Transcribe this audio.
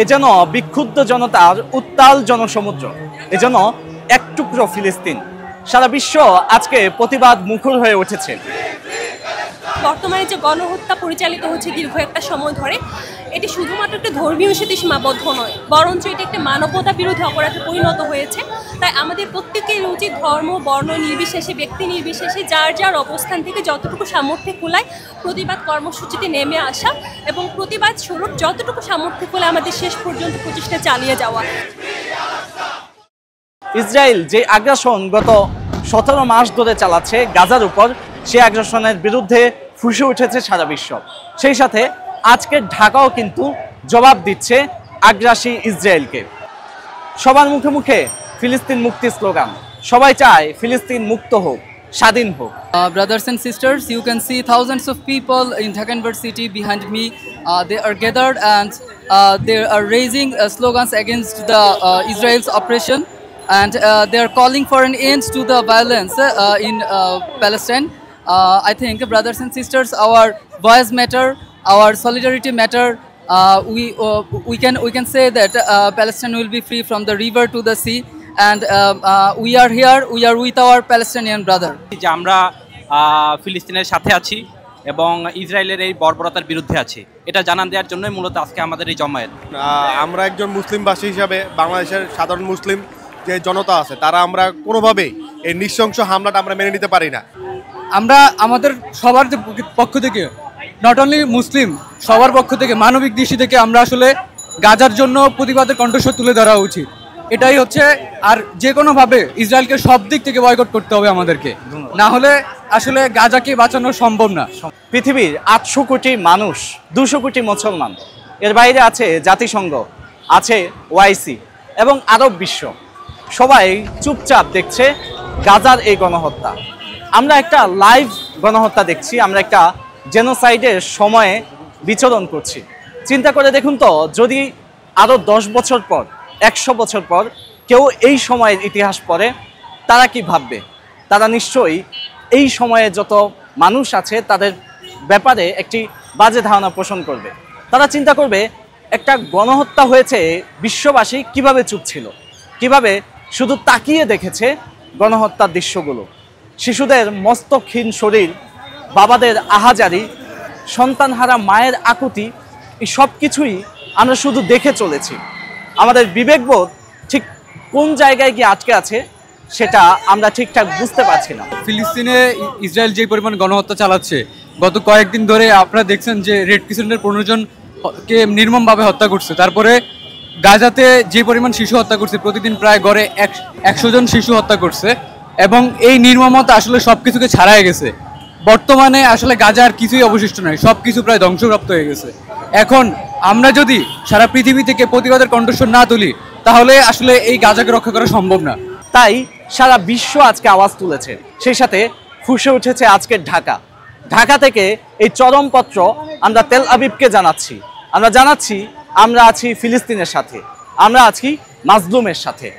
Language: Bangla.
এ যেন বিক্ষুব্ধ জনতার উত্তাল জনসমুদ্র, এ যেন এক টুকরো ফিলিস্তিন। সারা বিশ্ব আজকে প্রতিবাদ মুখর হয়ে উঠেছে। বর্তমানে যে গণহত্যা পরিচালিত হচ্ছে দীর্ঘ একটা সময় ধরে, এটি শুধুমাত্র একটা ধর্মীয় সাথে সীমাবদ্ধ নয়, বরঞ্চ এটি একটা মানবতা বিরোধী অপরাধে পরিণত হয়েছে। তাই আমাদের প্রত্যেকের উচিত ধর্ম বর্ণ নির্বিশেষে, ব্যক্তি নির্বিশেষে যার যার অবস্থান থেকে যতটুকু সামর্থ্য কুলায় প্রতিবাদ কর্মসূচিতে নেমে আসা এবং প্রতিবাদ স্বরূপ যতটুকু সামর্থ্য কুলায় আমাদের শেষ পর্যন্ত প্রচেষ্টা চালিয়ে যাওয়া। ইসরায়েল যে আগ্রাসন গত 17 মাস ধরে চালাচ্ছে গাজার উপর, সে আগ্রাসনের বিরুদ্ধে ফুঁসে উঠেছে সারা বিশ্ব। সেই সাথে আজকের ঢাকাও কিন্তু জবাব দিচ্ছে আগ্রাসী ইসরায়েলকে। সবার মুখে মুখে ফিলিস্তিন মুক্তি স্লোগান, সবাই চায় ফিলিস্তিন মুক্ত হোক, স্বাধীন হোক। Brothers and sisters, you can see thousands of people in Dhaka University behind me. They are gathered and they are raising slogans against the Israel's oppression, and they are calling for an end to the violence in Palestine. I think, brothers and sisters, our voice matter, our solidarity matter. We can say that Palestine will be free from the river to the sea, and we are here. We are with our Palestinian brother. যে আমরা ফিলিস্তিনের সাথে আছি এবং ইসরায়েলের এই বর্বরতার বিরুদ্ধে আছি, এটা জানান দেওয়ার জন্যই মূলত আজকে আমাদের এই জমায়েত। আমরা একজন মুসলিমবাসী হিসাবে বাংলাদেশের সাধারণ মুসলিম যে জনতা আছে, তারা আমরা কোনোভাবেই এই নৃশংস হামলাটা আমরা মেনে নিতে পারি না। আমরা আমাদের সবার পক্ষ থেকে, নট অনলি মুসলিম, সবার পক্ষ থেকে মানবিক দৃষ্টি থেকে আমরা আসলে গাজার জন্য প্রতিবাদের কণ্ঠস্বর তুলে ধরা উচিত। এটাই হচ্ছে, আর যে কোনোভাবে ইসরায়েলকে সব দিক থেকে বয়কট করতে হবে আমাদেরকে, না হলে আসলে গাজাকে বাঁচানো সম্ভব না। পৃথিবীর 800 কোটি মানুষ, 200 কোটি মুসলমান, এর বাইরে আছে জাতিসংঘ, আছে ওআইসি এবং আরব বিশ্ব, সবাই চুপচাপ দেখছে গাজার এই গণহত্যা। আমরা একটা লাইভ গণহত্যা দেখছি, আমরা একটা জেনোসাইডের সময়ে বিচরণ করছি। চিন্তা করে দেখুন তো, যদি আরও 10 বছর পর, 100 বছর পর কেউ এই সময়ের ইতিহাস পড়ে, তারা কি ভাববে? তারা নিশ্চয়ই এই সময়ে যত মানুষ আছে তাদের ব্যাপারে একটি বাজে ধারণা পোষণ করবে। তারা চিন্তা করবে একটা গণহত্যা হয়েছে, বিশ্ববাসী কিভাবে চুপ ছিল, কিভাবে শুধু তাকিয়ে দেখেছে গণহত্যার দৃশ্যগুলো। শিশুদের মস্তকহীন শরীর, বাবাদের আহাজারি, সন্তানহারা মায়ের আকুতি, এই সব কিছুই আমরা শুধু দেখে চলেছি। আমাদের বিবেকবোধ ঠিক কোন জায়গায় গিয়ে আটকে আছে সেটা আমরা ঠিকঠাক বুঝতে পারছি না। ফিলিস্তিনে ইসরায়েল যে পরিমাণ গণহত্যা চালাচ্ছে, গত কয়েকদিন ধরে আপনারা দেখছেন যে রেড ক্রিসেন্টের 15 জনকে নির্মমভাবে হত্যা করছে। তারপরে গাজাতে যে পরিমাণ শিশু হত্যা করছে, প্রতিদিন প্রায় গড়ে 100 জন শিশু হত্যা করছে, এবং এই নির্মমতা আসলে সব কিছুকে ছাড়াই গেছে। বর্তমানে আসলে গাজার কিছুই অবশিষ্ট নয়, সব কিছু প্রায় ধ্বংসপ্রাপ্ত হয়ে গেছে। এখন আমরা যদি সারা পৃথিবী থেকে প্রতিবাদের কণ্ঠস্বর না তুলি, তাহলে আসলে এই গাজাকে রক্ষা করা সম্ভব না। তাই সারা বিশ্ব আজকে আওয়াজ তুলেছে, সেই সাথে ফুঁসে উঠেছে আজকের ঢাকা। ঢাকা থেকে এই চরমপত্র আমরা তেল আবিবকে জানাচ্ছি। আমরা জানাচ্ছি আমরা আছি ফিলিস্তিনের সাথে, আমরা আছি মাজলুমের সাথে।